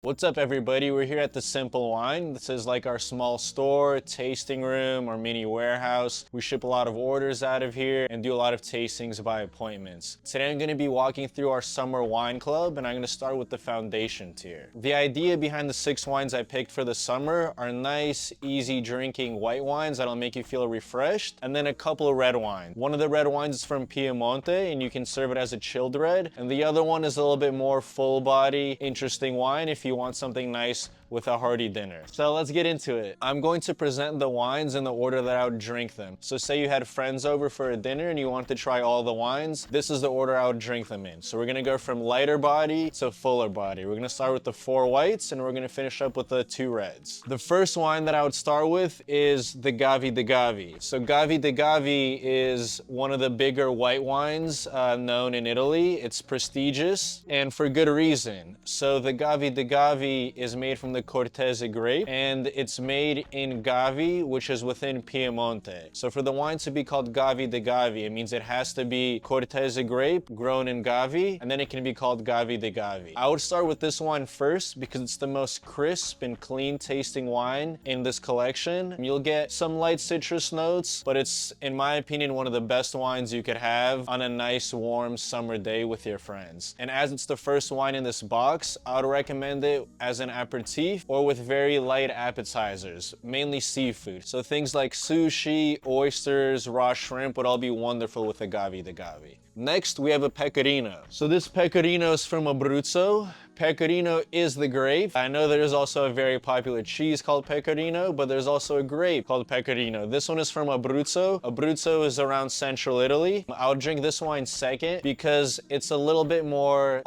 What's up everybody, we're here at The Simple Wine. This is like our small store, tasting room, or mini warehouse. We ship a lot of orders out of here and do a lot of tastings by appointments. Today I'm going to be walking through our summer wine club and I'm going to start with the foundation tier. The idea behind the 6 wines I picked for the summer are nice, easy drinking white wines that'll make you feel refreshed, and then a couple of red wines. One of the red wines is from Piemonte and you can serve it as a chilled red, and the other one is a little bit more full body, interesting wine if you want something nice with a hearty dinner. So let's get into it. I'm going to present the wines in the order that I would drink them. So say you had friends over for a dinner and you want to try all the wines, this is the order I would drink them in. So we're gonna go from lighter body to fuller body. We're gonna start with the 4 whites and we're gonna finish up with the 2 reds. The first wine that I would start with is the Gavi de Gavi. So Gavi de Gavi is one of the bigger white wines known in Italy. It's prestigious and for good reason. So the Gavi de Gavi is made from the Cortese grape, and it's made in Gavi, which is within Piemonte. So for the wine to be called Gavi de Gavi, it means it has to be Cortese grape grown in Gavi, and then it can be called Gavi de Gavi. I would start with this wine first because it's the most crisp and clean tasting wine in this collection. You'll get some light citrus notes, but it's, in my opinion, one of the best wines you could have on a nice warm summer day with your friends. And as it's the first wine in this box, I would recommend it as an aperitif or with very light appetizers, mainly seafood. So things like sushi, oysters, raw shrimp would all be wonderful with a Gavi de Gavi. Next, we have a Pecorino. So this Pecorino is from Abruzzo. Pecorino is the grape. I know there's also a very popular cheese called Pecorino, but there's also a grape called Pecorino. This one is from Abruzzo. Abruzzo is around central Italy. I'll drink this wine second because it's a little bit more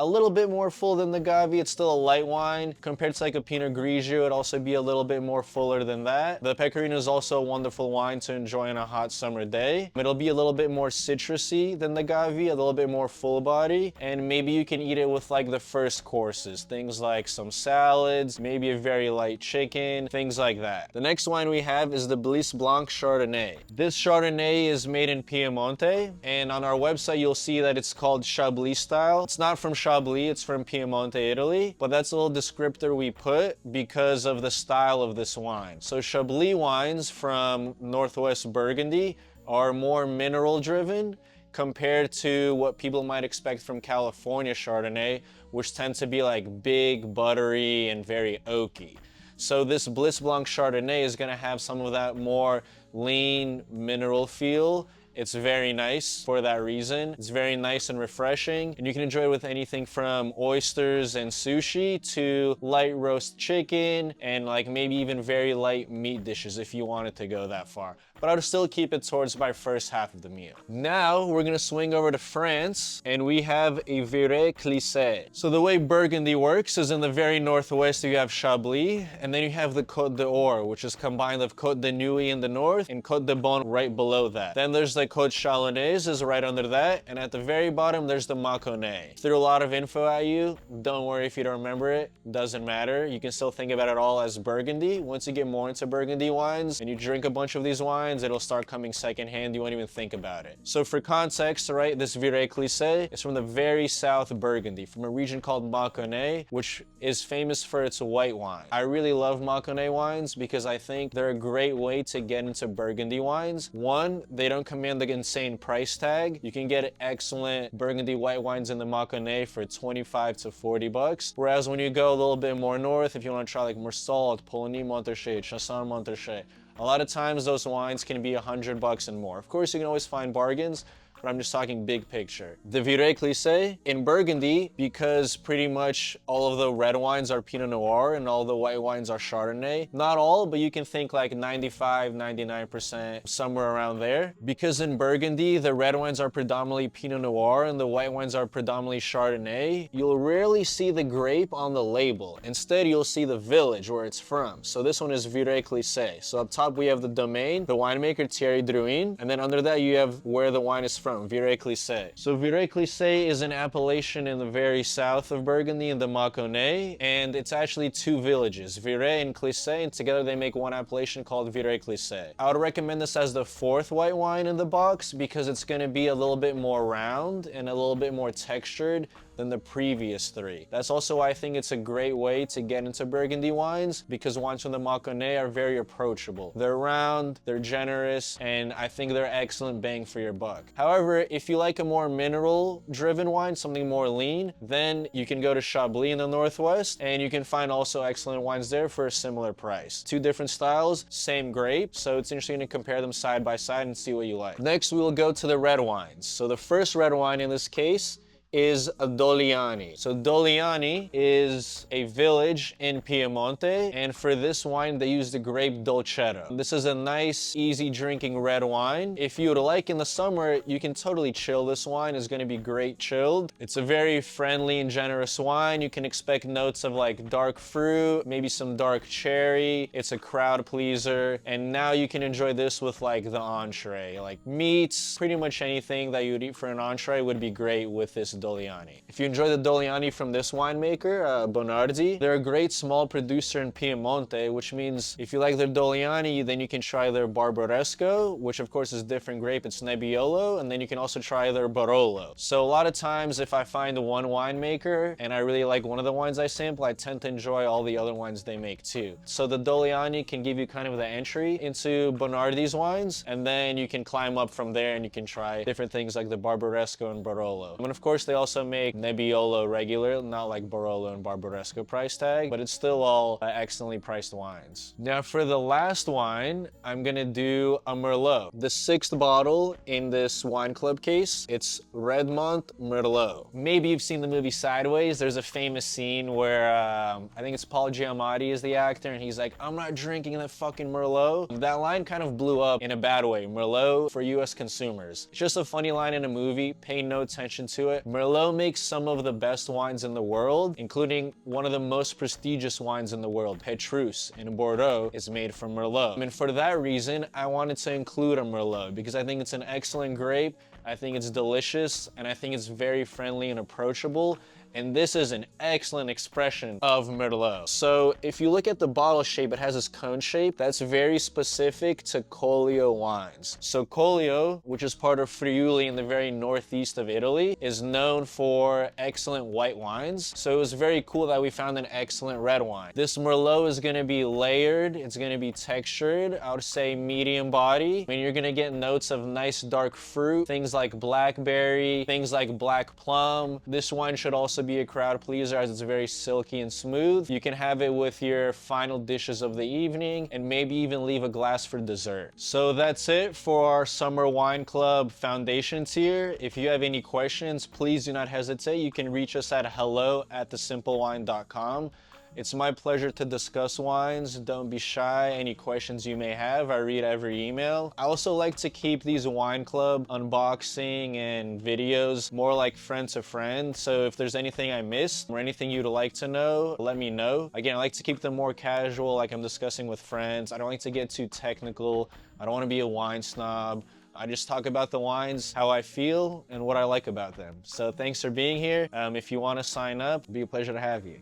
full than the Gavi. It's still a light wine. Compared to like a Pinot Grigio, it'd also be a little bit more fuller than that. The Pecorino is also a wonderful wine to enjoy on a hot summer day. It'll be a little bit more citrusy than the Gavi, a little bit more full body, and maybe you can eat it with like the first course. Things like some salads, maybe a very light chicken, things like that. The next wine we have is the Bliss Blanc Chardonnay. This Chardonnay is made in Piemonte, and on our website you'll see that it's called Chablis style. It's not from Chablis, it's from Piemonte, Italy, but that's a little descriptor we put because of the style of this wine. So Chablis wines from Northwest Burgundy are more mineral driven compared to what people might expect from California Chardonnay, which tend to be like big, buttery, and very oaky. So this Bliss Blanc Chardonnay is gonna have some of that more lean mineral feel. It's very nice for that reason. It's very nice and refreshing, and you can enjoy it with anything from oysters and sushi to light roast chicken and like maybe even very light meat dishes if you wanted to go that far. But I would still keep it towards my first half of the meal. Now we're gonna swing over to France and we have a Viré-Clessé. So the way Burgundy works is in the very northwest you have Chablis, and then you have the Côte d'Or, which is combined of Côte de Nuit in the north and Côte de Beaune right below that. Then there's the Côte Chalonnaise is right under that, and at the very bottom there's the Mâconnais. Threw a lot of info at you. Don't worry if you don't remember it. Doesn't matter. You can still think about it all as Burgundy. Once you get more into Burgundy wines and you drink a bunch of these wines, it'll start coming secondhand. You won't even think about it. So for context, right, this Viré-Clessé is from the very south of Burgundy, from a region called Mâconnais, which is famous for its white wine. I really love Mâconnais wines because I think they're a great way to get into Burgundy wines. One, they don't command the insane price tag. You can get excellent Burgundy white wines in the Mâconnais for 25 to 40 bucks. Whereas when you go a little bit more north, if you want to try like Meursault, Polony Montrachet, Chassagne Montrachet, a lot of times those wines can be 100 bucks and more. Of course, you can always find bargains, but I'm just talking big picture. The Viré-Clessé in Burgundy, because pretty much all of the red wines are Pinot Noir and all the white wines are Chardonnay. Not all, but you can think like 95, 99%, somewhere around there. Because in Burgundy, the red wines are predominantly Pinot Noir and the white wines are predominantly Chardonnay, you'll rarely see the grape on the label. Instead, you'll see the village where it's from. So this one is Viré-Clessé. So up top, we have the Domaine, the winemaker Thierry Drouin, and then under that, you have where the wine is from. Viré-Clessé. So Viré-Clessé is an appellation in the very south of Burgundy in the Mâconnais, and it's actually 2 villages, Viré and Clessé, and together they make one appellation called Viré-Clessé. I would recommend this as the 4th white wine in the box because it's going to be a little bit more round and a little bit more textured than the previous 3. That's also why I think it's a great way to get into Burgundy wines, because wines from the Mâconnais are very approachable. They're round, they're generous, and I think they're excellent bang for your buck. However, if you like a more mineral-driven wine, something more lean, then you can go to Chablis in the Northwest, and you can find also excellent wines there for a similar price. 2 different styles, same grape, so it's interesting to compare them side by side and see what you like. Next, we will go to the red wines. So the first red wine in this case is a Dogliani. So Dogliani is a village in Piemonte, and for this wine they use the grape Dolcetto. This is a nice, easy drinking red wine. If you would like in the summer, you can totally chill this wine. It's gonna be great chilled. It's a very friendly and generous wine. You can expect notes of like dark fruit, maybe some dark cherry. It's a crowd pleaser, and now you can enjoy this with like the entree. Like meats, pretty much anything that you'd eat for an entree would be great with this Dogliani. If you enjoy the Dogliani from this winemaker, Bonardi, they're a great small producer in Piemonte, which means if you like their Dogliani, then you can try their Barbaresco, which of course is different grape, it's Nebbiolo, and then you can also try their Barolo. So a lot of times if I find one winemaker and I really like one of the wines I sample, I tend to enjoy all the other wines they make too. So the Dogliani can give you kind of the entry into Bonardi's wines, and then you can climb up from there and you can try different things like the Barbaresco and Barolo. And of course they also make Nebbiolo regular, not like Barolo and Barbaresco price tag, but it's still all excellently priced wines. Now for the last wine, I'm gonna do a Merlot. The 6th bottle in this wine club case, it's Redmont Merlot. Maybe you've seen the movie Sideways. There's a famous scene where I think it's Paul Giamatti is the actor, and he's like, I'm not drinking that fucking Merlot. That line kind of blew up in a bad way. Merlot for US consumers. It's just a funny line in a movie, pay no attention to it. Merlot makes some of the best wines in the world, including one of the most prestigious wines in the world. Petrus in Bordeaux is made from Merlot. And for that reason, I wanted to include a Merlot because I think it's an excellent grape, I think it's delicious, and I think it's very friendly and approachable. And this is an excellent expression of Merlot. So if you look at the bottle shape, it has this cone shape. That's very specific to Collio wines. So Collio, which is part of Friuli in the very northeast of Italy, is known for excellent white wines. So it was very cool that we found an excellent red wine. This Merlot is gonna be layered, it's gonna be textured, I would say medium body. I mean, you're gonna get notes of nice dark fruit, things like blackberry, things like black plum. This wine should also be a crowd pleaser as it's very silky and smooth. You can have it with your final dishes of the evening and maybe even leave a glass for dessert. So that's it for our Summer Wine Club foundation tier. If you have any questions, please do not hesitate. You can reach us at hello@thesimpleWine.com. It's my pleasure to discuss wines. Don't be shy. Any questions you may have, I read every email. I also like to keep these wine club unboxing and videos more like friend to friend. So if there's anything I missed or anything you'd like to know, let me know. Again, I like to keep them more casual, like I'm discussing with friends. I don't like to get too technical. I don't want to be a wine snob. I just talk about the wines, how I feel, and what I like about them. So thanks for being here. If you want to sign up, it'd be a pleasure to have you.